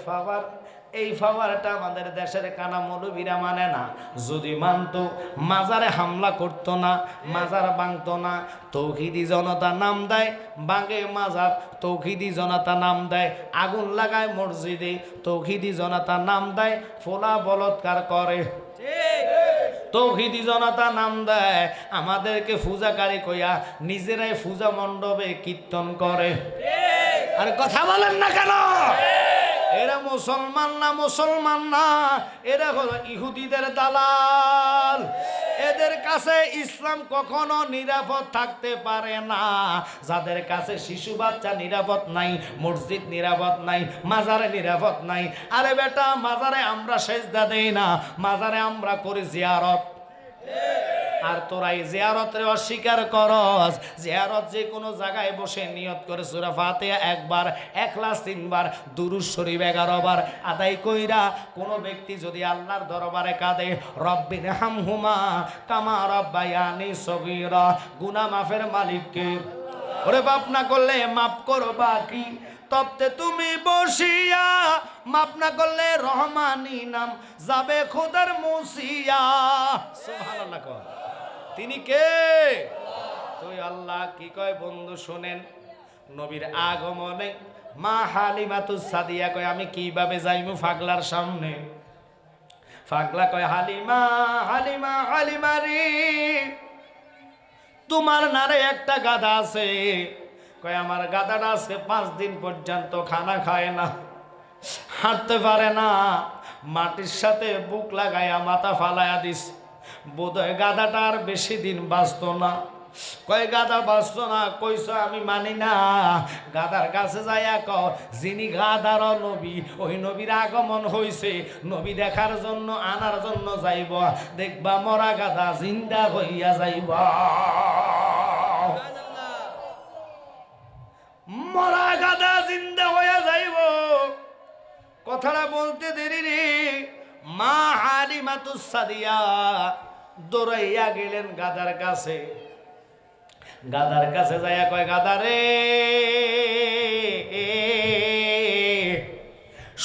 পাওয়ার, এই পাওয়ারটা আমাদের দেশের কানা মৌলবীরা মানে না। যদি মানতো মাজারে হামলা করতো না, মাজার ভাঙতো না। তৌহিদি জনতা নাম দেয় ভাঙে মাজার, তৌহিদি জনতা নাম দেয় আগুন লাগায় মসজিদে, তৌহিদি জনতা নাম দেয় ফোলা বলৎকার করে, তৌহিদি জনতা নাম দেয় আমাদেরকে পূজাকারী কইয়া নিজেরাই পূজা মণ্ডপে কীর্তন করে। আর কথা বলেন না কেন? এরা মুসলমান না, মুসলমান না, এরা হলো ইহুদিদের দালাল। এদের কাছে ইসলাম কখনো নিরাপদ থাকতে পারে না। যাদের কাছে শিশু বাচ্চা নিরাপদ নাই, মসজিদ নিরাপদ নাই, মাজারে নিরাপদ নাই। আরে বেটা, মাজারে আমরা সেজদা দেই না, মাজারে আমরা করি জিয়ারত। আর তোরা এই জিয়ারতের অস্বীকার করস। জিয়ারত যে কোনো জায়গায় বসে নিয়ত করে সূরা ফাতিহা একবার, ইখলাস 3 বার, দুরূদ শরীফ 11 বার আদায় কইরা কোনো ব্যক্তি যদি আল্লাহর দরবারে কাঁদে, রব্বিরহামহুমা কামা রাব্বায়ানি সগীরা, গুনাহ মাফের মালিককে, ওরে বাপ না করলে মাফ করবা কি, তবতে তুমি বসিয়া, মাফ না করলে রহমানি নাম যাবে খোদার মুসিয়া। সুবহানাল্লাহ কর। তিনি কে? তুই আল্লাহ। কি কয় বন্ধু শোনেন, নবীর আগমনে মা হালিমাতুস সাদিয়া কয় আমি কিভাবে যাইমু পাগলার সামনে। পাগলা কয় হালিমা, হালিমা, হালিমা রে, তোমার নারে একটা গাধা আছে। কয় আমার গাধাটা আজকে 5 দিন পর্যন্ত খানা খায় না, হাঁটতে পারে না, মাটির সাথে বুক লাগাইয়া মাথা ফালাইয়া দিস। বোধহয় গাধাটা আর বেশি দিন বাঁচত না। কয় গাধা বাঁচত না? কইস আমি মানি না। গাধার কাছে যাইয়া কও যিনি গাধার নবী, ওই নবীর আগমন হইছে, নবী দেখার জন্য আনার জন্য যাইব, দেখবা মরা গাধা জিন্দা হইয়া যাইব, মরা গাধা জিন্দা হইয়া যাইব। কথাটা বলতে দেরি রে, মা হালিমাতুস সাদিয়া দৌড়াইয়া গেলেন গাধার কাছে। গাধার কাছে যাইয়া কয় গাধা রে,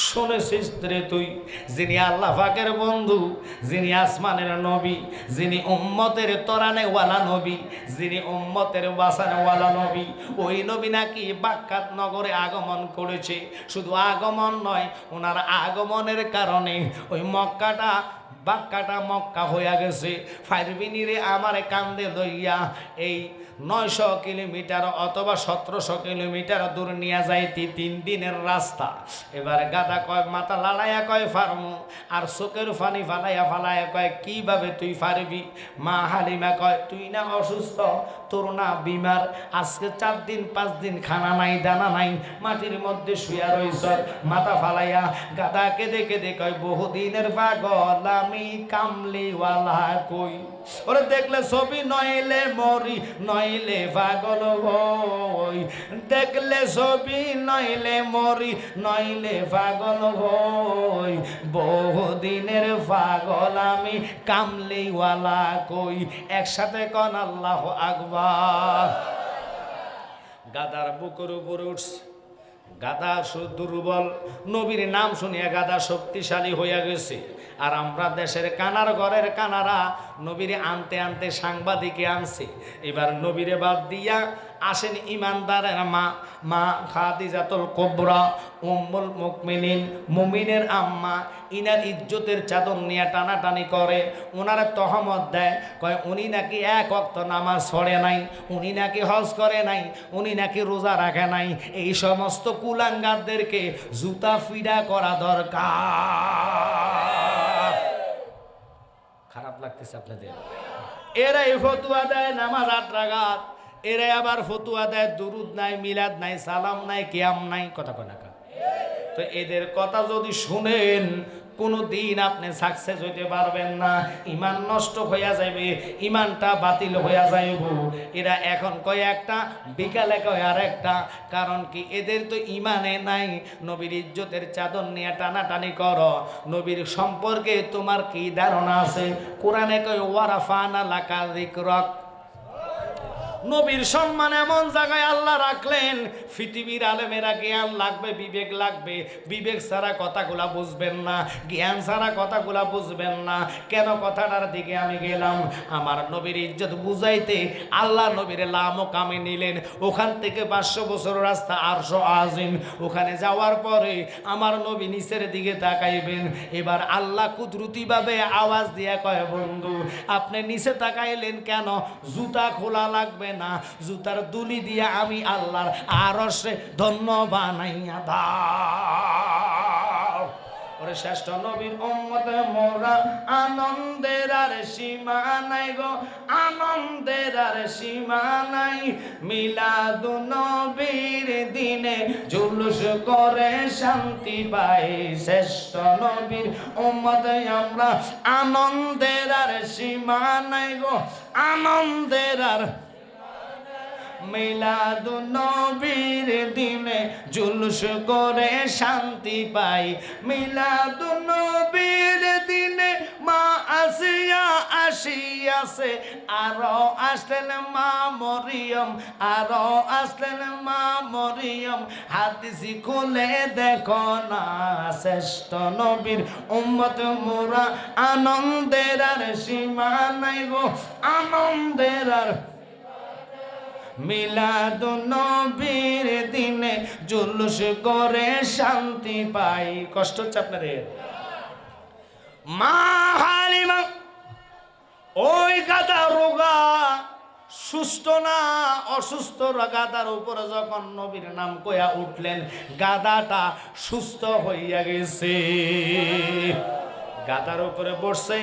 শুনেছিস রে তুই, যিনি আল্লাহ পাকের বন্ধু, যিনি আসমানের নবী, যিনি উম্মতের তরানে ওয়ালা নবী, যিনি উম্মতের বাসানে ওয়ালা নবী, ওই নবী নাকি বাক্কাত নগরে আগমন করেছে। শুধু আগমন নয়, ওনার আগমনের কারণে ওই মক্কাটা বাক্কাটা মক্কা হইয়া গেছে। ফাইরবিনিরে আমার কান্দে লইয়া এই 900 কিলোমিটার অথবা 1700 কিলোমিটার দূর নিয়ে যাইতি 3 দিনের রাস্তা। এবার গাদা কয়, মাথা লাড়াইয়া কয় ফার্মু, আর চোখের পানি ফালাইয়া ফালাইয়া কয় কিভাবে তুই পারবি? মা হালিমা কয় তুই না অসুস্থ, তোর না বিমার, আজকে 4 দিন 5 দিন খানা নাই দানা নাই, মাটির মধ্যে শুয়া রইছ। মাথা ফালাইয়া গাদা কেঁদে কেঁদে কয় বহুদিনের পাগল আমি কামলিওয়ালা কই। ওরে দেখলে ছবি নইলে মরি, নইলে পাগল হই, দেখলে ছবি নইলে মরি, নইলে পাগল হই, বহুদিনের পাগল আমি কামলিওয়ালা কই। একসাথে কন আল্লাহু আকবার। গাদার বুকের উপরে উঠছে। গাদা দুর্বল, নবীর নাম শুনিয়া গাদা শক্তিশালী হইয়া গেছে। আর আমরা দেশের কানার ঘরের কানারা নবীরে আনতে আনতে সাংবাদিকে আনছে। এবার নবীরে বাদ দিয়া আসেন ইমানদারের মা, মা খাদিজাতুল কুবরা উম্মুল মুমিনিন, মুমিনের আম্মা। ইনার ইজ্জতের চাদর নিয়ে টানাটানি করে, ওনারা তহমত দেয়, কয় উনি নাকি 1 ওয়াক্ত নামাজ পড়ে নাই, উনি নাকি হজ করে নাই, উনি নাকি রোজা রাখে নাই। এই সমস্ত কুলাঙ্গারদেরকে জুতা ফিডা করা দরকার। খারাপ লাগতেছে আপনাদের? এরাই ফতুয়া দেয় নামাজ 8 রাকাত, এরাই আবার ফতুয়া দেয় দুরুদ নাই, মিলাদ নাই, সালাম নাই, কিয়াম নাই। কথা কয় না? তো এদের কথা যদি শুনেন কোনো দিন আপনি সাকসেস হইতে পারবেন না, ইমান নষ্ট হইয়া যাবে, ইমানটা বাতিল হইয়া যাইব। এরা এখন কয় একটা, বিকালে কয় আর একটা। কারণ কি? এদের তো ইমানে নাই। নবীর ইজ্জতের চাদর নিয়ে টানাটানি করো। নবীর সম্পর্কে তোমার কি ধারণা আছে? কোরআনে কয় ওয়ারাফানা লাকা যিকরাক, নবীর সম্মান এমন জায়গায় আল্লাহ রাখলেন, পৃথিবীর আলেমেরা জ্ঞান লাগবে, বিবেক লাগবে, বিবেক ছাড়া কথাগুলা বুঝবেন না, জ্ঞান ছাড়া কথাগুলা বুঝবেন না। কেন কথাটার দিকে আমি গেলাম? আমার নবীর ইজ্জত বুঝাইতে আল্লাহ নবীর লামকামে নিলেন। ওখান থেকে 500 বছর রাস্তা আরশ আজিম, ওখানে যাওয়ার পরে আমার নবী নিচের দিকে তাকাইবেন। এবার আল্লাহ কুদরতিভাবে আওয়াজ দিয়ে কয়, বন্ধু আপনি নিচে তাকাইলেন কেন? জুতা খোলা লাগবে না, জুতার দুলি দিয়ে আমি আল্লাহর আরশে ধন্য বানাইয়া দাও। ওরে শ্রেষ্ঠ নবীর উম্মত মোরা, আনন্দের আর সীমা নাই গো, আনন্দের আর সীমা নাই। মিলাদুন নবীর দিনে জুলুস করে শান্তি পাই। শ্রেষ্ঠ নবীর উম্মত আমরা, আনন্দের আর সীমা নাই গো, আনন্দের আর মিলাদুন নবীর দিনে জুলুস করে শান্তি পাই। মিলাদুন নবীর দিনে মা আসিয়া আসিয়াছে, আরো আসলেন মা মরিয়ম, আরো আসলেন মা মরিয়ম। হাদিসি খুলে দেখো না, শ্রেষ্ঠ নবীর উম্মত মোরা, আনন্দের আর সীমা নাই গো, আনন্দের আর। মিলাদুন নবীর দিনে জুলুস করে শান্তি পাই। কষ্ট হচ্ছে আপনাদের? মা হালিমা ওই গাদা রোগা, সুস্থ না অসুস্থ গাদার উপরে যখন নবীর নাম কয়া উঠলেন, গাদাটা সুস্থ হইয়া গেছে। গাদার উপরে বসছে,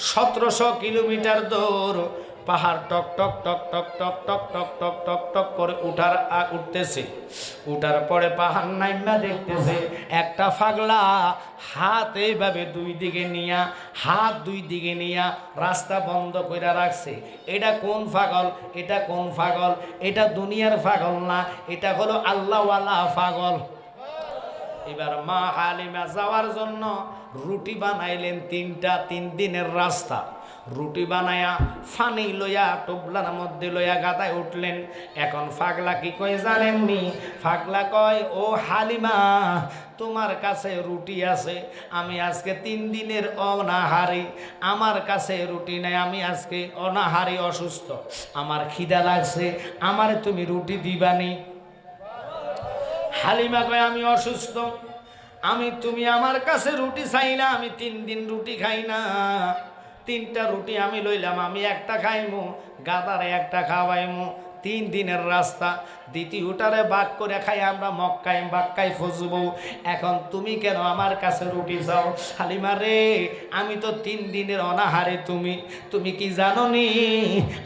1700 কিলোমিটার দৌড়, পাহাড় টক টক টক টক টক টক টক টক টক টক করে উঠতেছে। উঠার পরে পাহাড় নাইমা দেখতেছে একটা পাগলা হাত এইভাবে দুই দিকে নিয়া, হাত দুই দিকে নিয়া রাস্তা বন্ধ করে রাখছে। এটা কোন পাগল? এটা কোন পাগল? এটা দুনিয়ার পাগল না, এটা হলো আল্লাহওয়ালা পাগল। এবার মা হালিমা যাওয়ার জন্য রুটি বানাইলেন 3টা, 3 দিনের রাস্তা। রুটি বানায়া ফানি লইয়া টোবলার মধ্যে লইয়া গাদায় উঠলেন। এখন পাগলা কি কয় জানেননি? পাগলা কয়, ও হালিমা তোমার কাছে রুটি আছে, আমি আজকে 3 দিনের অনাহারি, আমার কাছে রুটি নাই, আমি আজকে অনাহারি, অসুস্থ, আমার খিদা লাগছে, আমারে তুমি রুটি দিবানি? হালিমা কয়, আমি অসুস্থ, তুমি আমার কাছে রুটি চাইলা, আমি 3 দিন রুটি খাই না, 3টা রুটি আমি লইলাম, আমি একটা খাইমু, গাদারে একটা খাওয়াইমু, 3 দিনের রাস্তা, দ্বিতীয়টারে বাক করে খাই আমরা মক্কায় ফসবো। এখন তুমি কেন আমার কাছে রুটি চাও? হালিমা রে, আমি তো 3 দিনের অনাহারে, তুমি কি জানো নি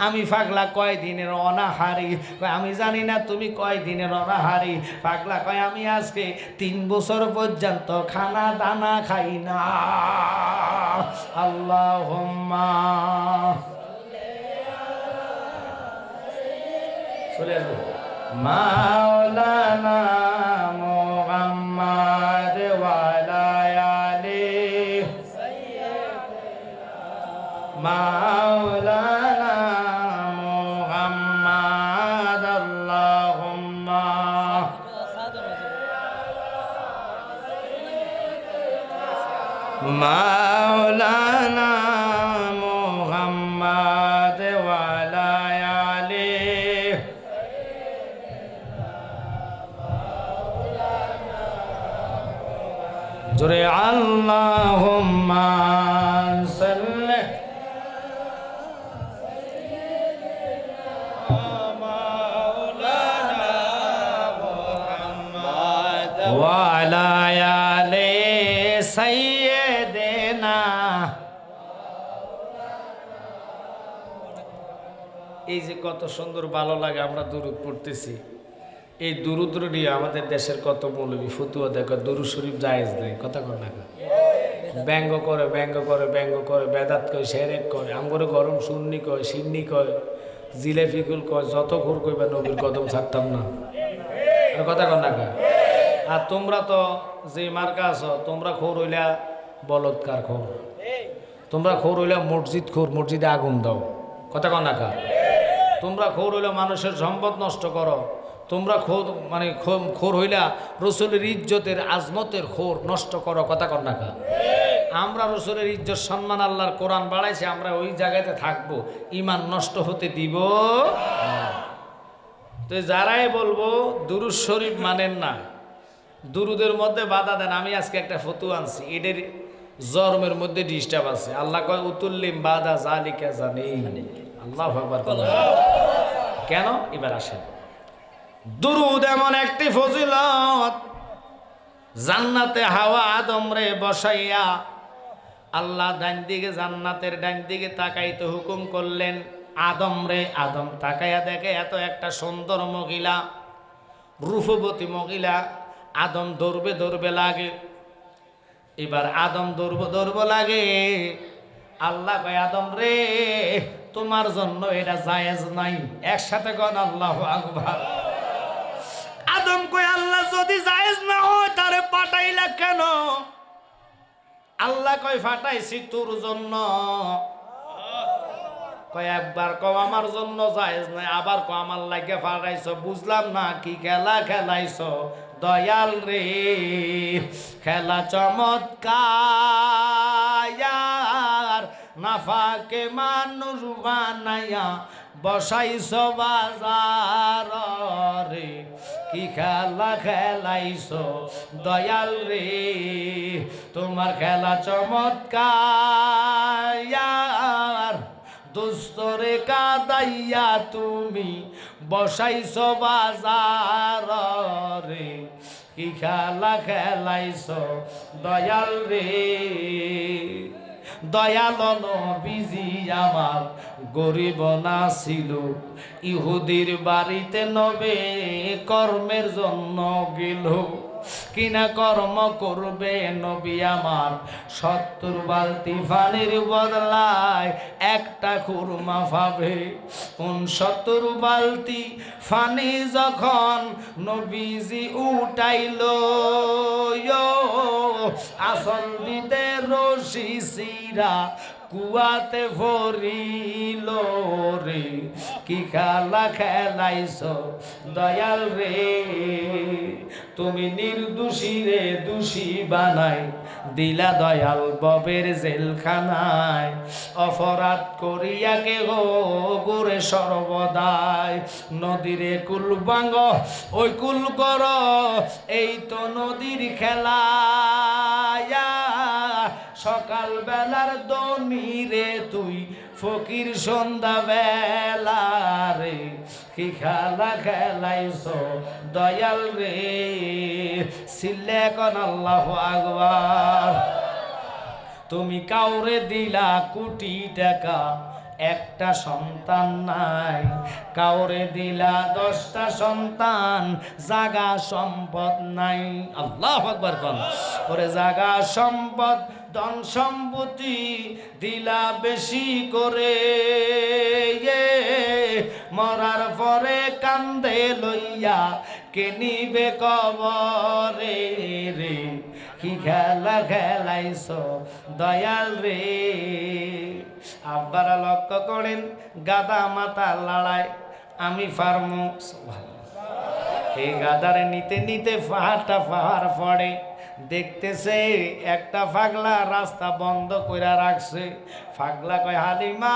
আমি পাগলা কয় দিনের অনাহারি? আমি জানি না তুমি কয় দিনের অনাহারি। পাগলা কয়, আমি আজকে 3 বছর পর্যন্ত খানা দানা খাই না। আল্লাহুম্মা চলে আসবো। মাওলানা মুহাম্মদ ওয়ালা আলি মাওলানা মুহাম্মদ আল্লাহুম্মা মাওলানা মুহাম্মদ ওয়ালা আলি জোরে আল্লাহুম্মা সাল্লি মাওলানা মুহাম্মদ ওয়ালা আলি সাইয়্যিদিনা। এই যে কত সুন্দর ভালো লাগে আমরা দুরূদ পড়তেছি, এই দুরূদ নিয়ে আমাদের দেশের কত মৌলবী ফতুয়া দেখো দুরূদ শরীফ জায়েজ নেই, কথা কর না, ব্যঙ্গ করে বেদাত কয়, শেরেক কয়, আমগরে গরম সুন্নি কয়, সিন্নি কয়, জিলেফিকুল কয়, যত ঘুর কইবা নবীর কদম ছাড়তাম না, কথা কর না। আর তোমরা তো যে মার্কা আছো, তোমরা খোর হইলা বলৎকার খোর, তোমরা খোর হইলা মসজিদ খোর, মসজিদে আগুন দাও, কথা কর না। তোমরা খোর হইলে মানুষের সম্পদ নষ্ট করো, তোমরা খোর মানে খোর হইলা রসুলের ইজ্জতের আজমতের খোর নষ্ট করো, কথা কর না কা? আমরা রসুলের ইজ্জত সম্মান আল্লাহর কোরআন বাড়াইছে, আমরা ওই জায়গাতে থাকবো, ইমান নষ্ট হতে দিব না। তো যারাই বলবো দুরুদ শরীফ মানেন না, দুরুদের মধ্যে বাধা দেন, আমি আজকে একটা ফতুয়া আনছি, এদের জন্মের মধ্যে ডিস্টার্ব আছে। আল্লাহ কয় উতুল্লিম বাদা জালিকা জানি, আল্লাহু আকবার। কেন? এবার আসেন, দুরুদ এমন একটি ফজিলত, জান্নাতে হাওয়া আদম রে বসাইয়া আল্লাহ ডান দিকে, জান্নাতের ডান দিকে তাকাইতে হুকুম করলেন। আদম রে, আদম তাকাইয়া দেখে এত একটা সুন্দর মহিলা, রূপবতী মহিলা। আদম দৌড়বে দৌড়বে লাগে, এবার আদম দৌড়ব লাগে। আল্লাহ কয় আদম রে, তোমার জন্য এটা জায়েজ নাই। একসাথে কন আল্লাহু আকবার। আদম কয় আল্লাহ যদি জায়েজ না হয় তারে পাঠাইলা কেন? আল্লাহ কয় ফাটাইছি তোর জন্য। কয় একবার কও আমার জন্য জায়েজ নাই, আবার কও আমার লাগে ফাটাইছো। বুঝলাম না কি খেলা খেলাইছো দয়াল রে, খেলা চমৎকার, নাফাকে মানুষ বানাইয়া বসাইছো বাজার রে, কি খেলা খেলাইছো দয়াল রে, তোমার খেলা চমৎকার, দুস্তরে কাদাইয়া তুমি বসাইছো বাজার রে, কি খেলা খেলাইছো দয়াল রে। দয়াল নবীজি আমার গরিব না ছিল, ইহুদির বাড়িতে নবে কর্মের জন্য গেল। কিনা কর্ম করবে নবী আমার, 70 বালতি পানির বদলায় একটা খুরমা পাবে। 69 বালতি পানি যখন নবীজি উঠাইল, আসল দিতে রশি সিরা কুয়াতে ভরিল রে, কি খেলা খেলাইছো দয়াল রে, তুমি নির্দোষী রে দোষী বানাই দিলা দয়াল ববের জেলখানায়। অপরাধ করিয়া কে গো গোরে সর্বদাই, নদীরে কুল ভাঙ ওই কুল কর, এই তো নদীর খেলা। সকাল বেলার দনি রে তুই ফকির, সন্ধ্যা বেলা রে, কি খেলা খেলাইছো দয়াল রে। সিল্লে কন আল্লাহু আকবার। তুমি কাউরে দিলা কোটি টাকা, একটা সন্তান নাই, কাউরে দিলা 10টা সন্তান, জাগা সম্পদ নাই। আল্লাহু আকবার কোন। ওরে জাগা সম্পদ ধন সম্পত্তি দিলা বেশি করে, মরার পরে কান্দে লইয়া কে নিবে কবরে রে, কি খেলা খেলাইছো দয়াল রে। আব্বারা লক্ষ্য করেন, গাদা মাথা লড়াই আমি ফার্মু, এই গাদারে নিতে নিতে পাহাড়টা পাহাড় পড়ে। দেখতেছে একটা পাগলা রাস্তা বন্ধ কইরা রাখছে। পাগলা কয় হালিমা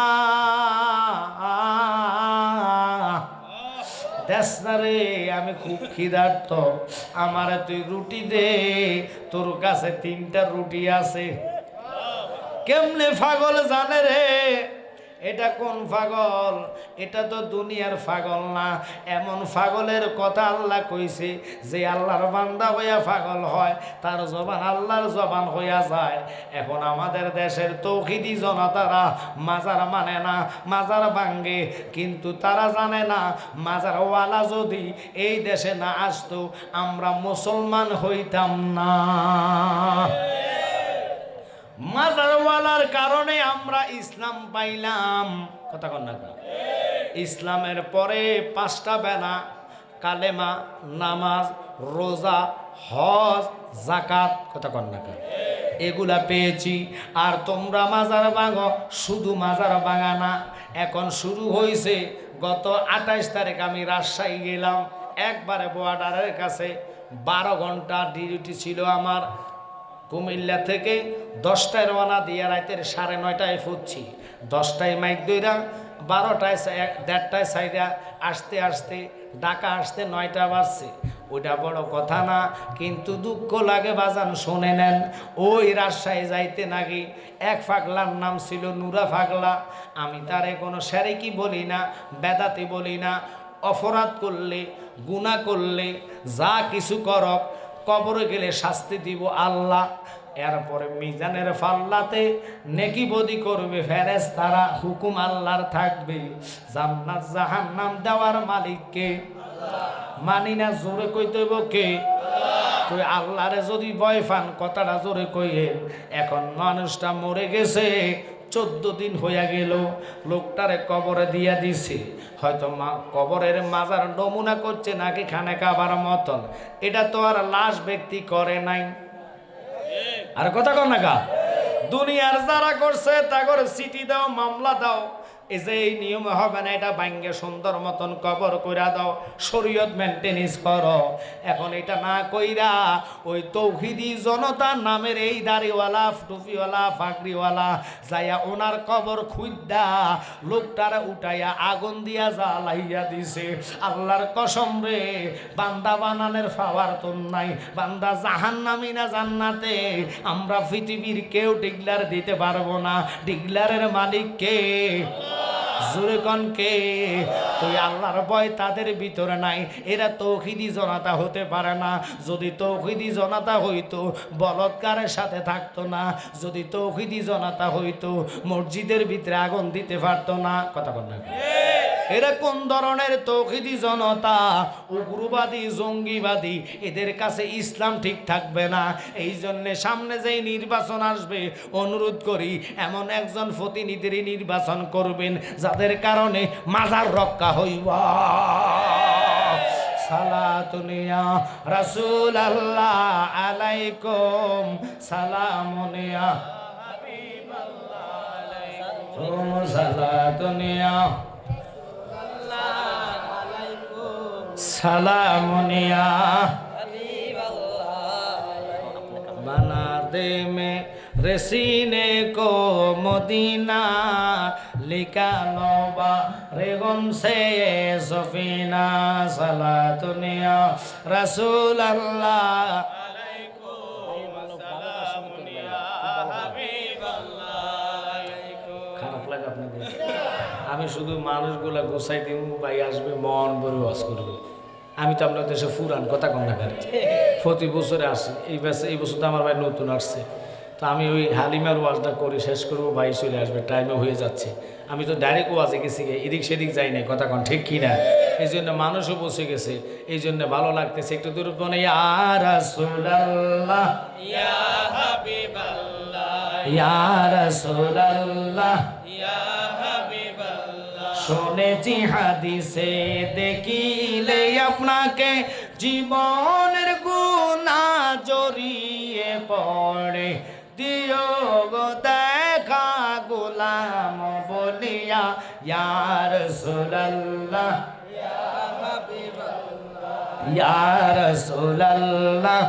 দেশ না রে, আমি খুব ক্ষিধার্ত, আমারে তুই রুটি দে, তোর কাছে 3টা রুটি আছে। কেমনে পাগল জানে রে, এটা কোন পাগল? এটা তো দুনিয়ার পাগল না। এমন পাগলের কথা আল্লাহ কইছে, যে আল্লাহর বান্দা হইয়া পাগল হয় তার জবান আল্লাহর জবান হইয়া যায়। এখন আমাদের দেশের তৌহিদি জনতারা মাজার মানে না, মাজার ভাঙ্গে, কিন্তু তারা জানে না মাজার ওয়ালা যদি এই দেশে না আসতো আমরা মুসলমান হইতাম না। মাজারওয়ালার কারণে আমরা ইসলাম পাইলাম, কথা কন না। ইসলামের পরে 5টা বেলা, কালেমা, নামাজ, রোজা, হজ, যাকাত, কথা কন না। এগুলা পেয়েছি। আর তোমরা মাজার ভাঙো, শুধু মাজার ভাঙা না, এখন শুরু হয়েছে। গত 28 তারিখ আমি রাজশাহী গেলাম, একবারে বর্ডারের কাছে 12 ঘন্টা ডিউটি ছিল আমার। কুমিল্লা থেকে 10টায় রওনা দিয়ে রাতের 9:30টায় ফুটছি, 10টায় মাইক দইরা 12টায় 1:30টায় সাইডা আসতে আসতে ঢাকা আসতে 9টা বাজছে। ওইটা বড় কথা না, কিন্তু দুঃখ লাগে বাজান, শুনে নেন। ওই রাজশাহী যাইতে নাকি এক পাগলার নাম ছিল নুরা পাগলা। আমি তারে কোনো শারিকি বলি না, বেদাতি বলি না। অপরাধ করলে, গুনাহ করলে, যা কিছু করক, কবরে গেলে শাস্তি দিব আল্লাহ। এরপরে মিজানের পাল্লাতে নেকি বদি করবে ফেরেশতারা, হুকুম আল্লাহর থাকবে। জান্নাত জাহান্নাম দেওয়ার মালিক কে? মানি না, জোরে কইতে হইব কে? তুই আল্লাহরে যদি ভয় পান, কথাটা জোরে কইয়েন। এখন মানুষটা মরে গেছে, 14 দিন হইয়া গেল, লোকটারে কবরে দিয়া দিছে। হয়তো কবরের মাজার নমুনা করছে নাকি খানে খাবার মতন, এটা তো আর লাশ ব্যক্তি করে নাই। আর কথা কর না কা, দুনিয়ার যারা করছে তা করে চিঠি দাও, মামলা দাও, এই যে এই নিয়ম হবে না, এটা ভাঙ্গে সুন্দর মতন কবর কইরা দাও, শরীয়ত মেনটেনেন্স করো। এখন এটা না কইরা ওই তৌহিদি জনতা নামের এই দাড়িওয়ালা, টুপিওয়ালা, ফাগড়িওয়ালা যাইয়া ওনার কবর খুইদ্দা লোকটারে উঠাইয়া আগুন দিয়া জ্বালাইয়া দিছে। আল্লাহর কসম রে, বান্দা বানানের পাওয়ার তো নাই। বান্দা জাহান্নামী না জান্নাতে, আমরা পৃথিবীর কেউ ডিগলার দিতে পারবো না। ডিগলারের মালিক কে? জোরে কন কে? তুই আল্লাহর ভয় তাদের ভিতরে নাই, এরা তৌহিদি জনতা হতে পারে না। যদি তৌহিদি জনতা হইতো বলৎকারের সাথে থাকতো না, যদি তৌহিদি জনতা হইতো মসজিদের ভিতরে আগুন দিতে পারতো না। কথা বল না, এরা কোন ধরনের তৌহিদি জনতা? উগ্রবাদী, জঙ্গিবাদী, এদের কাছে ইসলাম ঠিক থাকবে না। এই জন্যে সামনে যেই নির্বাচন আসবে, অনুরোধ করি এমন একজন প্রতিনিধির নির্বাচন করবেন যাদের কারণে মাজার রক্ষা হইব। সালাতুনিয়া রাসূলুল্লাহ আলাইকুম, সালামুনিয়া হাবিবাল্লাহ আলাইকুম, সালাতুনিয়া সালামুনিয়া बना दे में रसीने को मदीना, लिखा नौबा रेगम से सफीना, सलातुनिया रसूल अल्लाह আমি শুধু মানুষগুলা গোছাই দিব, ভাই আসবে মন ভরে ওয়াজ করবে। আমি তো আপনার দেশে ফুরান, কথা কম না কারে, প্রতি বছরে আসি। এই বছর তো আমার ভাই নতুন আসছে, তো আমি ওই হালিমার ওয়াজটা করে শেষ করবো, ভাই চলে আসবে, টাইমে হয়ে যাচ্ছে। আমি তো ডাইরেক্ট ওয়াজে গেছি, এদিক সেদিক যাই নাই, কথা কন ঠিক কিনা? এই জন্য মানুষও বসে গেছে, এই জন্য ভালো লাগতেছে। একটু দূর বনে ইয়া রাসূলুল্লাহ ইয়া হাবিবাল্লাহ ইয়া রাসূলুল্লাহ ইয়া হাবিবাল্লাহ, শুনেছি হাদিসে দেখিলে আপনাকে জীবনের গুনাহ জড়িয়ে পড়ে, দিও গো দেখা গোলাম বলিয়া ইয়া রাসূলুল্লাহ ইয়া হাবিবাল্লাহ ইয়া রাসূলুল্লাহ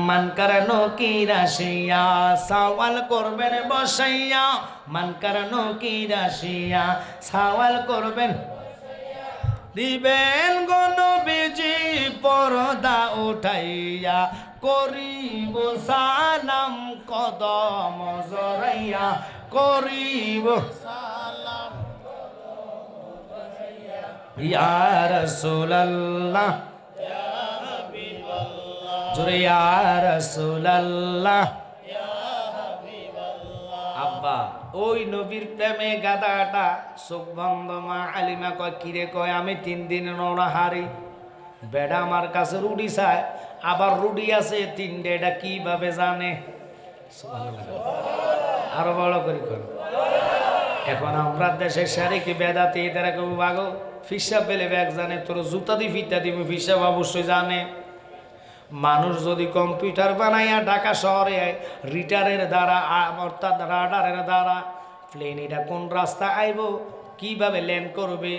মান করনো কি রাশিয়া, সওয়াল করবেন বসাইয়া, মান করনো কি রাশিয়া, সওয়াল করবেন দিবেন গো নবীজি পর্দা উঠাইয়া, করিব সালাম কদম জড়াইয়া, করিব সালাম ইয়া রাসূলুল্লাহ জোরে ইয়া রাসূলুল্লাহ। আব্বা ওই নবীর প্রেমে গাদাটা চোখ বন্ধ, মা আলিমা কয় কিরে, কয় আমি 3 দিন রওনা হারি, বেড়া আমার কাছে রুডি চায়, আবার রুডি আছে 3টে, এটা কিভাবে জানে? আরো বড় করে কর। এখন আমরা দেশের শারিকি বেদাতি এরা কেউ বাগো ফিসা পেলে ব্যাগ জানে, তোর জুতা দিয়ে ফিটা দিব, ফিসা অবশ্যই জানে। মানুষ যদি কম্পিউটার বানাইয়া ঢাকা শহরে রিটারের দ্বারা অর্থাৎ রাডারের দ্বারা প্লেন এটা কোন রাস্তা আইব, কিভাবে ল্যান্ড করবে,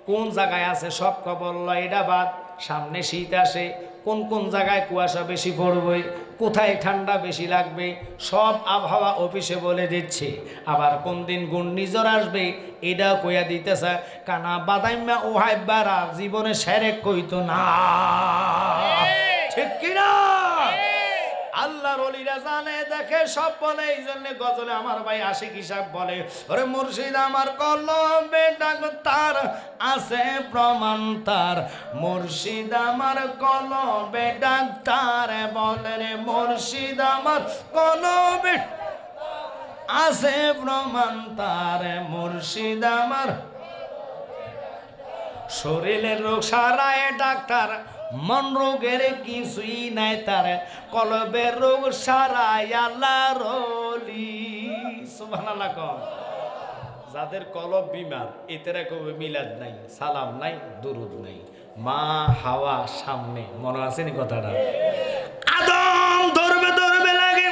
কোন জায়গায় আছে সব খবর লয়, এটা বাদ সামনে শীত আসে, কোন কোন জায়গায় কুয়াশা বেশি পড়বে, কোথায় ঠান্ডা বেশি লাগবে, সব আবহাওয়া অফিসে বলে দিচ্ছে। আবার কোন দিন ঘূর্ণিঝড় আসবে এটাও কইয়া দিতেছে। কানা বাদাইমা ও হাইবারা জীবনে সেরেক কইতো না, ঠিক কিনা? আল্লাহর ওলিরা জানে দেখে সব বলে। এই জন্য গজলে আমার ভাই আশিক হিসাব বলে, ওরে মুর্শিদ আমার কলবে ডাক্তার আছে প্রমাণ তার, মুর্শিদ আমার কলবে ডাক্তার বলে রে, মুর্শিদ আমার কলবে আছে প্রমাণ তার, মুর্শিদ আমার শরীরের রোগ সারায় ডাক্তার, মন রোগের কিছুই নাই তার, কলবের রোগ সারায় আল্লাহর ওলি। সুবহানাল্লাহ। কম যাদের কলব বিমার এতেরা কবে মিলাদ নাই, সালাম নাই, দুরুদ নাই, মা হাওয়া সামনে, মনে আছে নি কথাটা? আদম ধরবে ধরবে লাগে,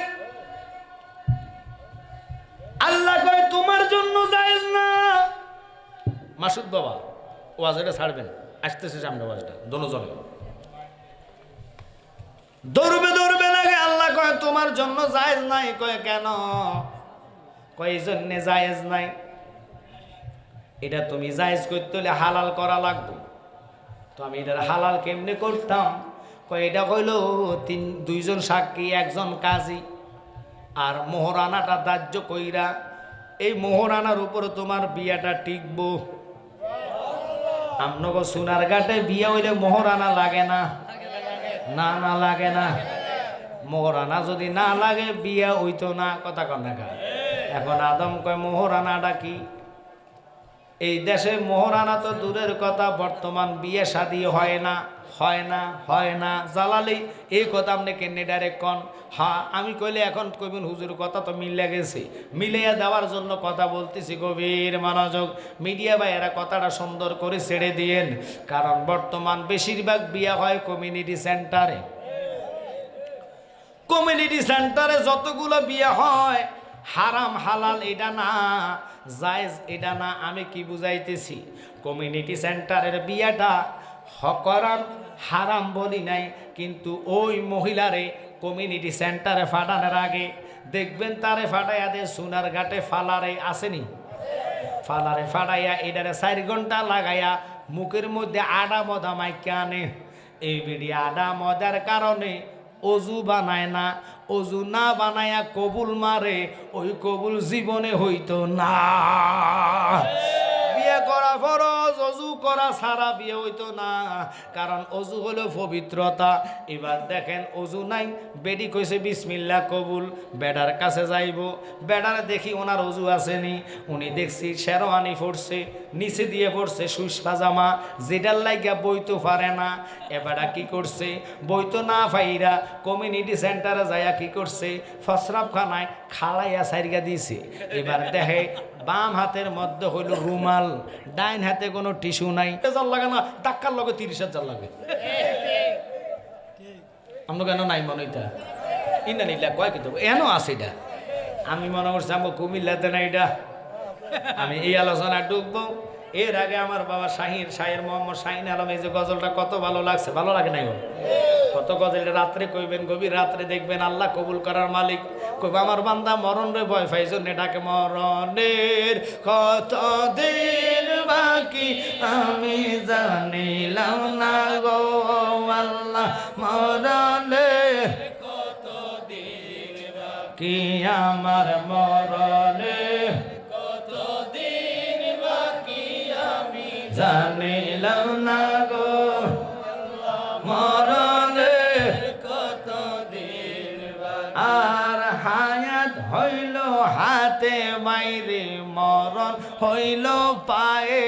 আল্লাহ কয় তোমার জন্য জায়েজ না। মাসুদ বাবা ওয়াজ এটা ছাড়বেন, আসতেছে সামনে ওয়াজটা দোনোজনে। দৌড়বে দৌড়বে লাগে, আল্লাহ কয় তোমার জন্য জায়েজ নাই। কয় কেন? কয় এই জন্যে জায়েজ নাই, এটা তুমি জায়েজ করতে হলে হালাল করা লাগবে। তো আমি এটার হালাল কেমনে করতাম? কয় এটা হইল দুইজন সাক্ষী, একজন কাজী, আর মোহরানাটা ধার্য কইরা, এই মোহরানার উপরে তোমার বিয়াটা টিকবো। আমনগো সোনার ঘাটে বিয়ে হইলে মোহরানা লাগে না? না না লাগে না। মোহরানা যদি না লাগে বিয়ে হইতো না, কথা কন না। এখন আদম কয় মোহরানাটা কি? এই দেশে মোহরানা তো দূরের কথা, বর্তমান বিয়ে শাদী হয় না, হয় না, হয় না। জালালি এই কথা আপনি কেন ডাইরেক্ট কন? হ্যাঁ আমি কইলে এখন কইবেন হুজুর কথা তো মিলে গেছে, মিলিয়ে দেওয়ার জন্য কথা বলতেছি। গভীর মনোযোগ মিডিয়া ভাইয়েরা কথাটা সুন্দর করে ছেড়ে দিয়েন, কারণ বর্তমান বেশিরভাগ বিয়ে হয় কমিউনিটি সেন্টারে। কমিউনিটি সেন্টারে যতগুলো বিয়ে হয় হারাম হালাল এটা না, জায়েজ এটা না। আমি কি বুঝাইতেছি? কমিউনিটি সেন্টারের বিয়েটা হকরাম হারাম বলি নাই, কিন্তু ওই মহিলারে কমিউনিটি সেন্টারে ফাটানোর আগে দেখবেন তারে ফাটাইয়া দে সোনার ঘাটে ফালারে আসেনি, ফালারে ফাটাইয়া এটারে 4 ঘন্টা লাগাইয়া মুখের মধ্যে আডা মদা মাইকে আনে। এই বিড়ি আডা মদার কারণে অজু বানায় না, অজু না বানায়া কবুল মারে, ওই কবুল জীবনে হইতো না। বিয়ে করা ফরজ, অজু করা সারা বিয়ে হইতো না, কারণ অজু হলো পবিত্রতা। এবার দেখেন অজু নাই, বেডি কইছে বিসমিল্লাহ কবুল, বেডার কাছে যাইব, বেডার দেখি ওনার অজু আসেনি, উনি দেখছি শেরওয়ানি পড়ছে, নিচে দিয়ে পড়ছে সুইস পাজামা, যেটার লাগিয়া বইতো পারে না। এবারা কি করছে? বইতো না ফাইরা কমিউনিটি সেন্টারে যাইয়া কি করছে? ফসরাবখানায় খালাইয়া সাইরিয়া দিছে। এবার দেখে বাম হাতের মধ্যে হইল রুমাল, ডাইন হাতে কোনো টিস্যু নাই। জাল লাগে না, ডাক্কার লগে 30,000 লাগে। আমরা কেন নাই মনে এটা ইনা নিলা কয় কিন্তু এন আছে এটা। আমি মনে করছি আমার কুমিল্লাতে না এটা। আমি এই আলোচনা ঢুকবো এর আগে আমার বাবা শাহের মোহাম্মদ শাহিন আলম এই যে গজলটা কত ভালো লাগছে, ভালো লাগে নাই? কত গজলটা রাত্রে কইবেন, গভীর রাত্রে দেখবেন আল্লাহ কবুল করার মালিক। কইব আমার বান্দা মরণ রে ভয় পাই জন্য ডাকে, মরণের কত দিন বাকি আমি জানিলাম না গো আল্লাহ, মরণের কত দিন বাকি আমার, মরণের কত দিন বাকি আমি জানিলাম না গো, মরণের কত দিন বাকি। আর হায়াত হইল হাতে বাইরে, মরণ হইল পায়ে।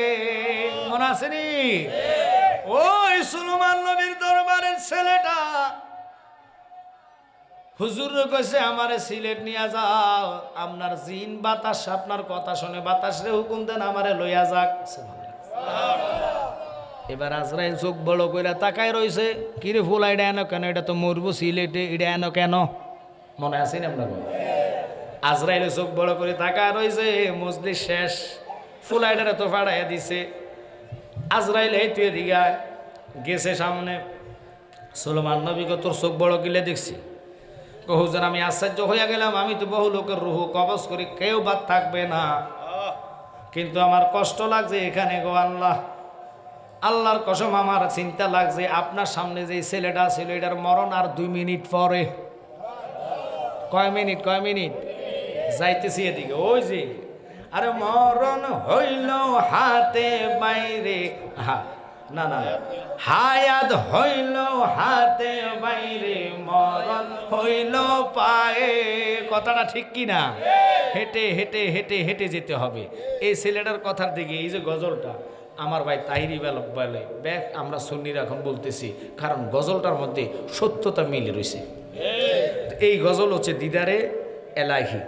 মনে আসেনি? ওই সুলেমান নবীর দরবারের ছেলেটা হুজুর কইছে আমারে সিলেট নিয়ে যাও, আপনার জিন বাতাস আপনার কথা শুনে বাতাসরে হুকুম দেন আমারে লইয়া যাক। এবার আজরাইল চোখ বড় কইরা তাকায় রইছে, কিরে ফুলা এটা এনো কেন, এটা তো মরবো সিলেটে, এটা এনো কেন, মনে আছে না আপনার? আজরাইল চোখ বড় করে তাকায় রইছে, মজলিস শেষ, ফুলাইডারে তো ফাড়াইয়া দিছে। আজরাইল এই তুই এদিকে গেছে সামনে, সুলেমান নবীকে তোর চোখ বড় কিলে দেখছি। হুজুর আমি আশ্চর্য হইয়া গেলাম, আমি তো বহু লোকের রুহু কবজ করি, কেউ বাদ থাকবে না, কিন্তু আমার কষ্ট লাগছে এখানে গো আল্লাহ, আল্লাহর কসম আমার চিন্তা লাগছে আপনার সামনে যে ছেলেটা ছিল এটার মরণ আর 2 মিনিট পরে। কয় মিনিট যাইতেছি এদিকে, ওই যে আরে মরণ হইল হাতে বাইরে, না না হায়াত হইল হাতে বাইরে, মরণ হইল পায়ে, কথাটা ঠিক কি না? হেঁটে হেঁটে হেঁটে হেঁটে যেতে হবে। এই ছেলেটার কথার দিকে এই যে গজলটা আমার ভাই তাহিরি বলে ব্যাগ, আমরা সুন্নিরা এখন বলতেছি, কারণ গজলটার মধ্যে সত্যতা মিলে রয়েছে। এই গজল হচ্ছে দিদারে এলাহি,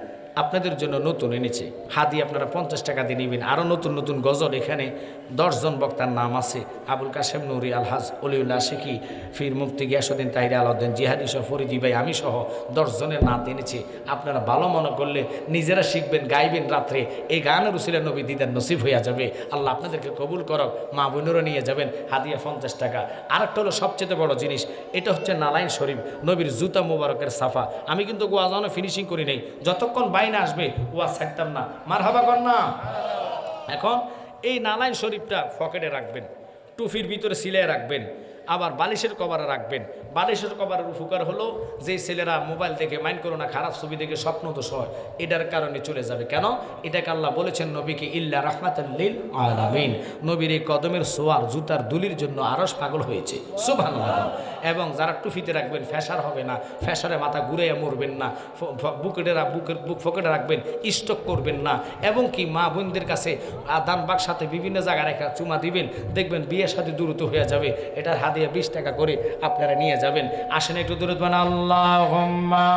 আপনাদের জন্য নতুন এনেছে, হাদি আপনারা 50 টাকা দিয়ে নেবেন। আরও নতুন নতুন গজল, এখানে 10 জন বক্তার নাম আছে, আবুল কাশেম নুরি, আলহাজ অলিউল্লাহ শেখি, ফির মুফতি গিয়াসুদ্দিন তাহির আলাউদ্দিন, জিহাদি সহ ফরিদি ভাই, আমি সহ 10 জনের নাম এনেছে। আপনারা ভালো মনে করলে নিজেরা শিখবেন, গাইবেন রাত্রে, এই গানের উসিলা নবী দিদার নসিব হইয়া যাবে। আল্লাহ আপনাদেরকে কবুল করক, মা বোনেরও নিয়ে যাবেন, হাদিয়া 50 টাকা। আরেকটা হলো সবচেয়ে বড় জিনিস, এটা হচ্ছে নালাইন শরীফ, নবীর জুতা মুবারকের সাফা। আমি কিন্তু ওয়াজানো ফিনিশিং করি নাই, যতক্ষণ বাইনা আসবে ওয়াজ ছাড়তাম না, মারহাবা কর না। এখন এই নালাইন শরীফটা পকেটে রাখবেন, টুফির ভিতরে সিলাই রাখবেন, আবার বালিশের কভারে রাখবেন। বালিশের কভারের উপকার হলো যে ছেলেরা মোবাইল দেখে, মাইন্ড করো না, খারাপ ছবি দেখে স্বপ্ন দোষ হয়, এটার কারণে চলে যাবে। কেন? এটাকে আল্লাহ বলেছেন নবীকে ইল্লা রাহমাতাল লিল আলামিন, নবীর এই কদমের সোয়ার জুতার দুলির জন্য আরশ পাগল হয়েছে, সুবহানাল্লাহ। এবং যারা টুফিতে রাখবেন ফ্যাসার হবে না, ফ্যাসারে মাথা ঘুরাইয়া মরবেন না, বুক পকেটে রাখবেন, স্টক করবেন না। এবং কি মা বোনদের কাছে দান বাক্স সাথে বিভিন্ন জায়গায় রেখা চুমা দিবেন, দেখবেন বিয়ের সাথে দ্রুত হয়ে যাবে। এটার হাদিয়া 20 টাকা করে আপনারা নিয়ে যাবেন। আসেন একটু দূরে বানা, আল্লাহুম্মা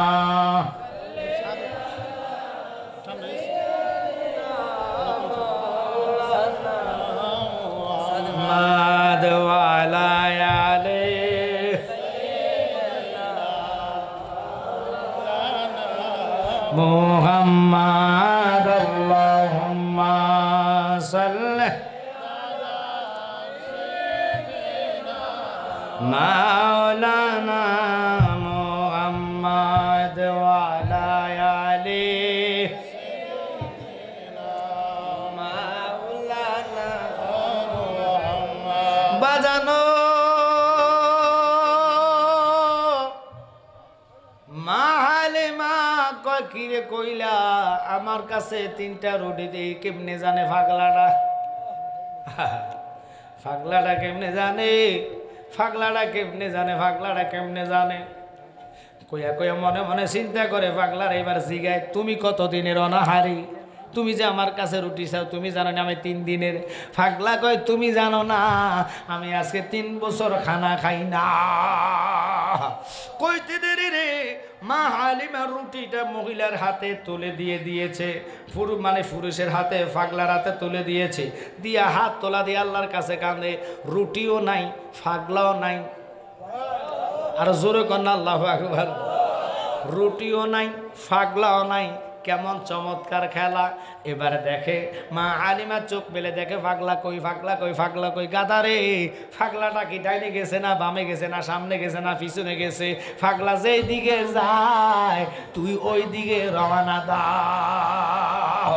মুহাম্মাদ, আল্লাহুম্মা সাল্লি মাওলানা মুহাম্মাদ ওয়া আলা আলি মাওলানা বাজানো কিরে কইলা আমার কাছে 3টা রুটি দিয়ে কেমনে জানে পাগলাটা, পাগলাটা কেমনে জানে, পাগলাটা কেমনে জানে, পাগলাটা কেমনে জানে। কইয়া কইয়া মনে মনে চিন্তা করে পাগলার এবার জিগায়, তুমি কতদিনের অনাহারি, তুমি যে আমার কাছে রুটি চাও তুমি জানো না আমি 3 দিনের। পাগলা কয় তুমি জানো না আমি আজকে 3 বছর খানা খাই না। কইতে দেরি রে, মা হালিমার রুটিটা মহিলার হাতে তুলে দিয়েছে, পুরুষের হাতে, পাগলার হাতে তুলে দিয়েছে, দিয়া হাত তোলা দিয়ে আল্লাহর কাছে কাঁদে, রুটিও নাই পাগলাও নাই। আর জোরে কন্যা আল্লাহু আকবার। রুটিও নাই পাগলাও নাই, কেমন চমৎকার খেলা। এবারে দেখে মা আলিমা চোখ মেলে দেখে পাগলা কই, পাগলা কই, পাগলা কই। গাদা রে, পাগলাটা কি ডাইনে গেছে না বামে গেছে না সামনে গেছে না পিছনে গেছে? পাগলা যেই দিকে যায় তুই ওই দিকে রওনা দাও।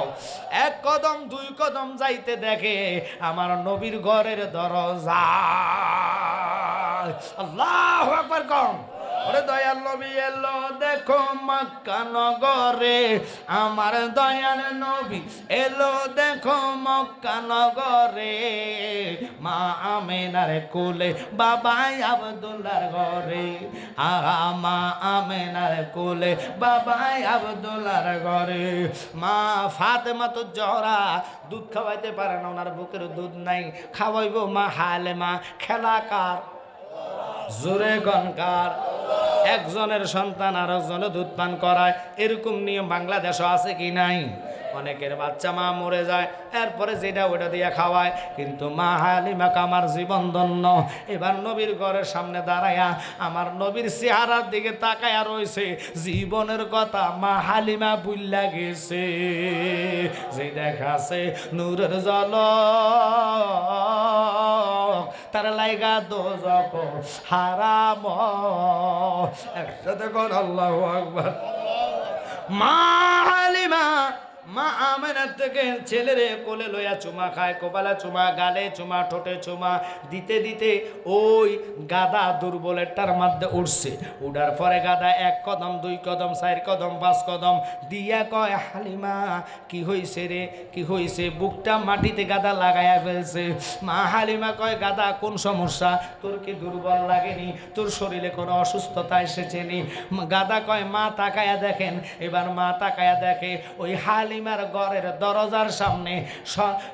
1 কদম 2 কদম যাইতে দেখে আমার নবীর ঘরের দরজা। আল্লাহু আকবার কম। ওরে দয়াল নবী এলো দেখো মক্কা নগরে, আমার দয়াল নবী এলো দেখো মক্কা নগরে, মা আমেনার কোলে বাবাই আব্দুল্লাহর ঘরে, মা আমেনার কোলে বাবাই আব্দুল্লাহর ঘরে। মা ফাতেমা তো জহরা দুধ খাওয়াইতে পারে না, ওনার বুকের দুধ নাই, খাওয়াইব মা হালেমা। খেলা কার? জোরে গনকার। একজনের সন্তান আর একজনে দুধ পান করায়, এরকম নিয়ম বাংলাদেশও আছে কি নাই? অনেকের বাচ্চা মা মরে যায়, এরপরে যেটা ওটা দিয়ে খাওয়ায়, কিন্তু মা হালিমা আমার জীবন ধন্য। এবার নবীর ঘরের সামনে দাঁড়ায়া আমার নবীর চেহারার দিকে তাকায়া রয়েছে, জীবনের কথা মা হালিমা বুইল্লা গেছে। যে দেখাছে নূরের জল তার লাইগা দোজখ হারাম। একসাথে কর আল্লাহু আকবার। মা হালিমা মা আমেনার থেকে ছেলেরে কোলে লইয়া চুমা খায়, কপালে চুমা, গালে চুমা, ঠোঁটে চুমা দিতে দিতে ওই গাদা দুর্বলেরটার মধ্যে উঠছে। উঠার পরে গাদা 1 কদম 2 কদম 4 কদম 5 কদম দিয়া কয়, হালিমা কি হইছে রে, কি হইছে? বুকটা মাটিতে গাদা লাগাইয়া ফেলছে। মা হালিমা কয়, গাদা কোন সমস্যা, তোর কি দুর্বল লাগেনি, তোর শরীরে কোনো অসুস্থতা এসেছে নি? গাদা কয়, মা তাকায়া দেখেন। এবার মা তাকায়া দেখে ওই হালিমার ঘরের দরজার সামনে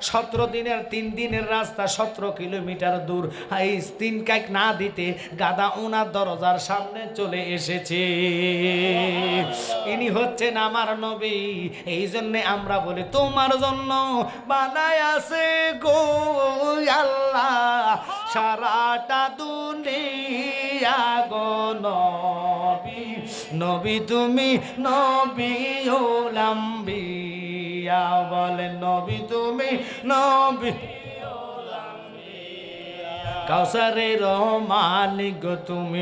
17 দিনের 3 দিনের রাস্তা 17 কিলোমিটার দূর, এই 3 কাইক না দিতে গাদা ওনার দরজার সামনে চলে এসেছে। ইনি হচ্ছেন আমার নবী। এই জন্য আমরা বলি তোমার জন্য বানায় আছে গো আল্লাহ সারাটা দুনিয়া গো নবী, নবী তুমি নবী ওলাম্বিয়া, বলে নবী তুমি নবী কাউসারের মালিক তুমি।